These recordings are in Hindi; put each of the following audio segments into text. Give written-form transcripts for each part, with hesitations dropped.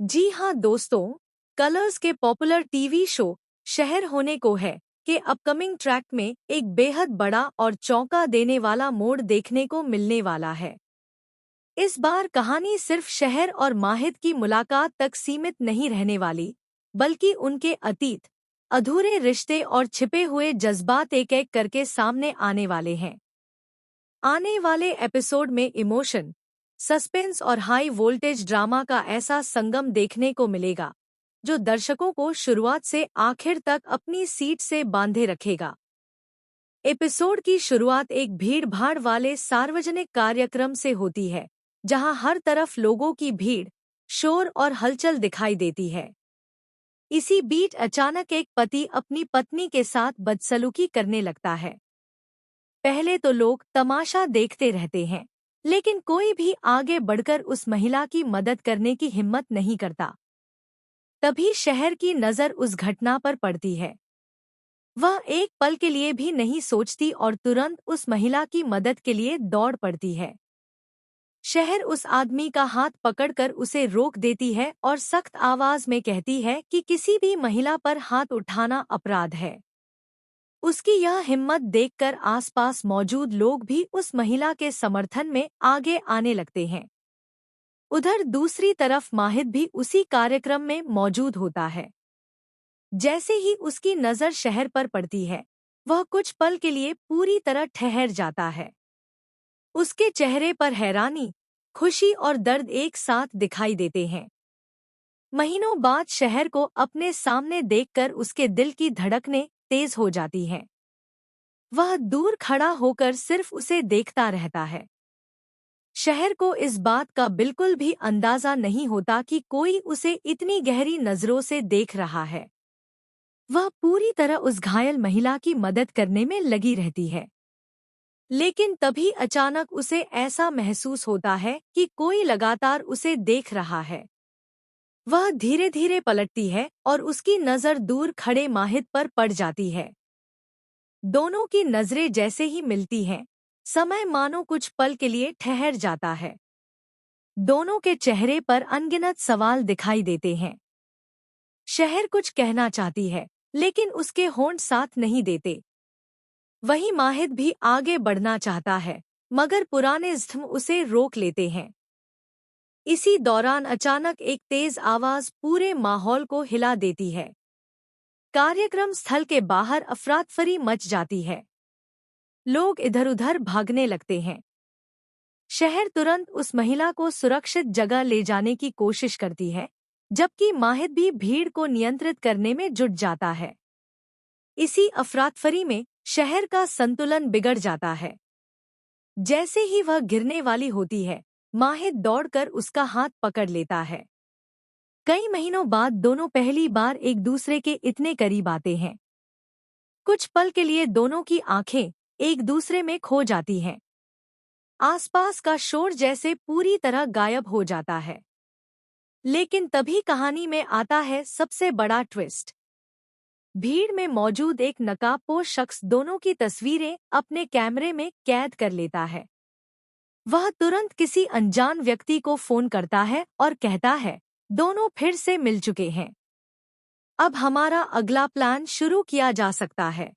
जी हाँ दोस्तों, कलर्स के पॉपुलर टीवी शो शहर होने को है के अपकमिंग ट्रैक में एक बेहद बड़ा और चौंका देने वाला मोड़ देखने को मिलने वाला है। इस बार कहानी सिर्फ शहर और माहिद की मुलाकात तक सीमित नहीं रहने वाली, बल्कि उनके अतीत, अधूरे रिश्ते और छिपे हुए जज्बात एक-एक करके सामने आने वाले हैं। आने वाले एपिसोड में इमोशन, सस्पेंस और हाई वोल्टेज ड्रामा का ऐसा संगम देखने को मिलेगा, जो दर्शकों को शुरुआत से आखिर तक अपनी सीट से बांधे रखेगा। एपिसोड की शुरुआत एक भीड़-भाड़ वाले सार्वजनिक कार्यक्रम से होती है, जहां हर तरफ लोगों की भीड़, शोर और हलचल दिखाई देती है। इसी बीच अचानक एक पति अपनी पत्नी के साथ बदसलूकी करने लगता है। पहले तो लोग तमाशा देखते रहते हैं, लेकिन कोई भी आगे बढ़कर उस महिला की मदद करने की हिम्मत नहीं करता। तभी शहर की नज़र उस घटना पर पड़ती है। वह एक पल के लिए भी नहीं सोचती और तुरंत उस महिला की मदद के लिए दौड़ पड़ती है। शहर उस आदमी का हाथ पकड़कर उसे रोक देती है और सख्त आवाज में कहती है कि किसी भी महिला पर हाथ उठाना अपराध है। उसकी यह हिम्मत देखकर आसपास मौजूद लोग भी उस महिला के समर्थन में आगे आने लगते हैं। उधर दूसरी तरफ माहिद भी उसी कार्यक्रम में मौजूद होता है। जैसे ही उसकी नज़र शहर पर पड़ती है, वह कुछ पल के लिए पूरी तरह ठहर जाता है। उसके चेहरे पर हैरानी, खुशी और दर्द एक साथ दिखाई देते हैं। महीनों बाद शहर को अपने सामने देखकर उसके दिल की धड़कनें तेज हो जाती हैं। वह दूर खड़ा होकर सिर्फ उसे देखता रहता है। शहर को इस बात का बिल्कुल भी अंदाजा नहीं होता कि कोई उसे इतनी गहरी नजरों से देख रहा है। वह पूरी तरह उस घायल महिला की मदद करने में लगी रहती है। लेकिन तभी अचानक उसे ऐसा महसूस होता है कि कोई लगातार उसे देख रहा है। वह धीरे धीरे पलटती है और उसकी नज़र दूर खड़े माहिद पर पड़ जाती है। दोनों की नजरें जैसे ही मिलती हैं, समय मानो कुछ पल के लिए ठहर जाता है। दोनों के चेहरे पर अनगिनत सवाल दिखाई देते हैं। शहर कुछ कहना चाहती है, लेकिन उसके होंठ साथ नहीं देते। वहीं माहिद भी आगे बढ़ना चाहता है, मगर पुराने ज़ख्म उसे रोक लेते हैं। इसी दौरान अचानक एक तेज आवाज पूरे माहौल को हिला देती है। कार्यक्रम स्थल के बाहर अफरातफरी मच जाती है। लोग इधर-उधर भागने लगते हैं। शहर तुरंत उस महिला को सुरक्षित जगह ले जाने की कोशिश करती है, जबकि माहिद भी भीड़ को नियंत्रित करने में जुट जाता है। इसी अफरातफरी में शहर का संतुलन बिगड़ जाता है। जैसे ही वह गिरने वाली होती है, माहिद दौड़कर उसका हाथ पकड़ लेता है। कई महीनों बाद दोनों पहली बार एक दूसरे के इतने करीब आते हैं। कुछ पल के लिए दोनों की आंखें एक दूसरे में खो जाती हैं। आसपास का शोर जैसे पूरी तरह गायब हो जाता है। लेकिन तभी कहानी में आता है सबसे बड़ा ट्विस्ट। भीड़ में मौजूद एक नकाबपोश शख्स दोनों की तस्वीरें अपने कैमरे में कैद कर लेता है। वह तुरंत किसी अनजान व्यक्ति को फोन करता है और कहता है, दोनों फिर से मिल चुके हैं। अब हमारा अगला प्लान शुरू किया जा सकता है।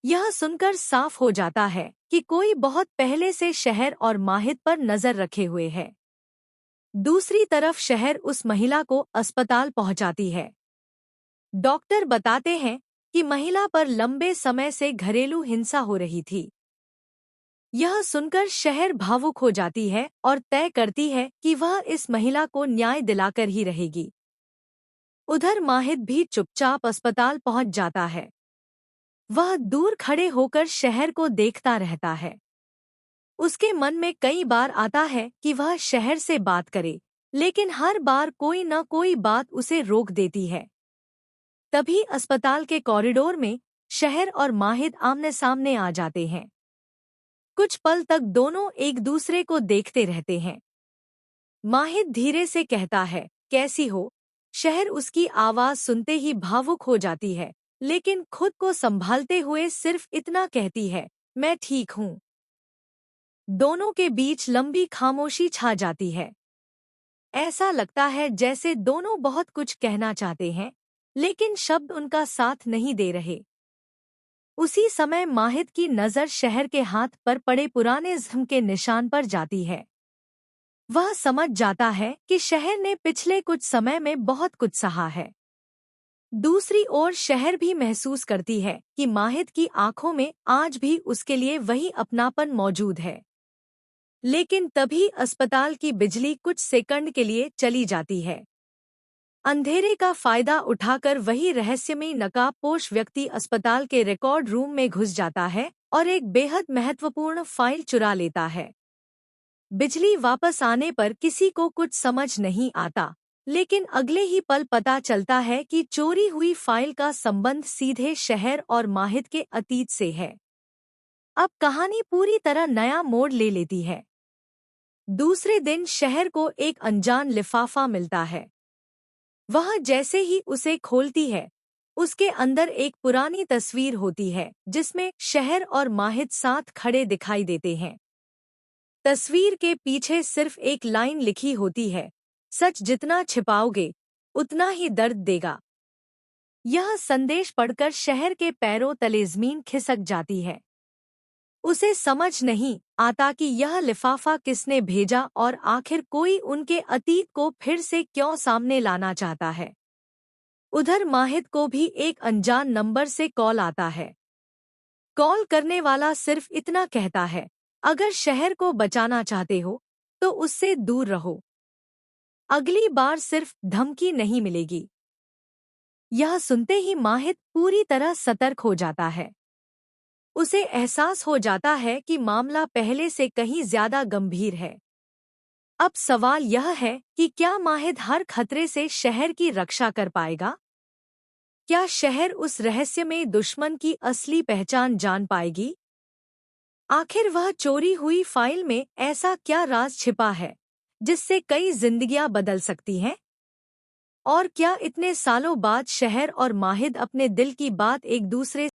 यह सुनकर साफ हो जाता है कि कोई बहुत पहले से शहर और माहिद पर नजर रखे हुए है। दूसरी तरफ शहर उस महिला को अस्पताल पहुंचाती है। डॉक्टर बताते हैं कि महिला पर लंबे समय से घरेलू हिंसा हो रही थी। यह सुनकर शहर भावुक हो जाती है और तय करती है कि वह इस महिला को न्याय दिलाकर ही रहेगी। उधर माहिद भी चुपचाप अस्पताल पहुंच जाता है। वह दूर खड़े होकर शहर को देखता रहता है। उसके मन में कई बार आता है कि वह शहर से बात करे, लेकिन हर बार कोई न कोई बात उसे रोक देती है। तभी अस्पताल के कॉरिडोर में शहर और माहिद आमने सामने आ जाते हैं। कुछ पल तक दोनों एक दूसरे को देखते रहते हैं। माहिद धीरे से कहता है, कैसी हो? शहर उसकी आवाज सुनते ही भावुक हो जाती है, लेकिन खुद को संभालते हुए सिर्फ इतना कहती है, मैं ठीक हूँ। दोनों के बीच लंबी खामोशी छा जाती है। ऐसा लगता है जैसे दोनों बहुत कुछ कहना चाहते हैं, लेकिन शब्द उनका साथ नहीं दे रहे। उसी समय माहिद की नज़र शहर के हाथ पर पड़े पुराने ज़ख्म के निशान पर जाती है। वह समझ जाता है कि शहर ने पिछले कुछ समय में बहुत कुछ सहा है। दूसरी ओर शहर भी महसूस करती है कि माहिद की आंखों में आज भी उसके लिए वही अपनापन मौजूद है। लेकिन तभी अस्पताल की बिजली कुछ सेकंड के लिए चली जाती है। अंधेरे का फायदा उठाकर वही रहस्यमयी नकाबपोश व्यक्ति अस्पताल के रिकॉर्ड रूम में घुस जाता है और एक बेहद महत्वपूर्ण फाइल चुरा लेता है। बिजली वापस आने पर किसी को कुछ समझ नहीं आता, लेकिन अगले ही पल पता चलता है कि चोरी हुई फाइल का संबंध सीधे शहर और माहिद के अतीत से है। अब कहानी पूरी तरह नया मोड़ ले लेती है। दूसरे दिन शहर को एक अनजान लिफाफा मिलता है। वह जैसे ही उसे खोलती है, उसके अंदर एक पुरानी तस्वीर होती है जिसमें शहर और माहिद साथ खड़े दिखाई देते हैं। तस्वीर के पीछे सिर्फ एक लाइन लिखी होती है, सच जितना छिपाओगे उतना ही दर्द देगा। यह संदेश पढ़कर शहर के पैरों तले ज़मीन खिसक जाती है। उसे समझ नहीं आता कि यह लिफाफा किसने भेजा और आखिर कोई उनके अतीत को फिर से क्यों सामने लाना चाहता है। उधर माहिद को भी एक अनजान नंबर से कॉल आता है। कॉल करने वाला सिर्फ इतना कहता है, अगर शहर को बचाना चाहते हो तो उससे दूर रहो। अगली बार सिर्फ धमकी नहीं मिलेगी। यह सुनते ही माहिद पूरी तरह सतर्क हो जाता है। उसे एहसास हो जाता है कि मामला पहले से कहीं ज्यादा गंभीर है। अब सवाल यह है कि क्या माहिद हर खतरे से शहर की रक्षा कर पाएगा? क्या शहर उस रहस्यमय दुश्मन की असली पहचान जान पाएगी? आखिर वह चोरी हुई फाइल में ऐसा क्या राज छिपा है जिससे कई जिंदगियां बदल सकती हैं? और क्या इतने सालों बाद शहर और माहिद अपने दिल की बात एक दूसरे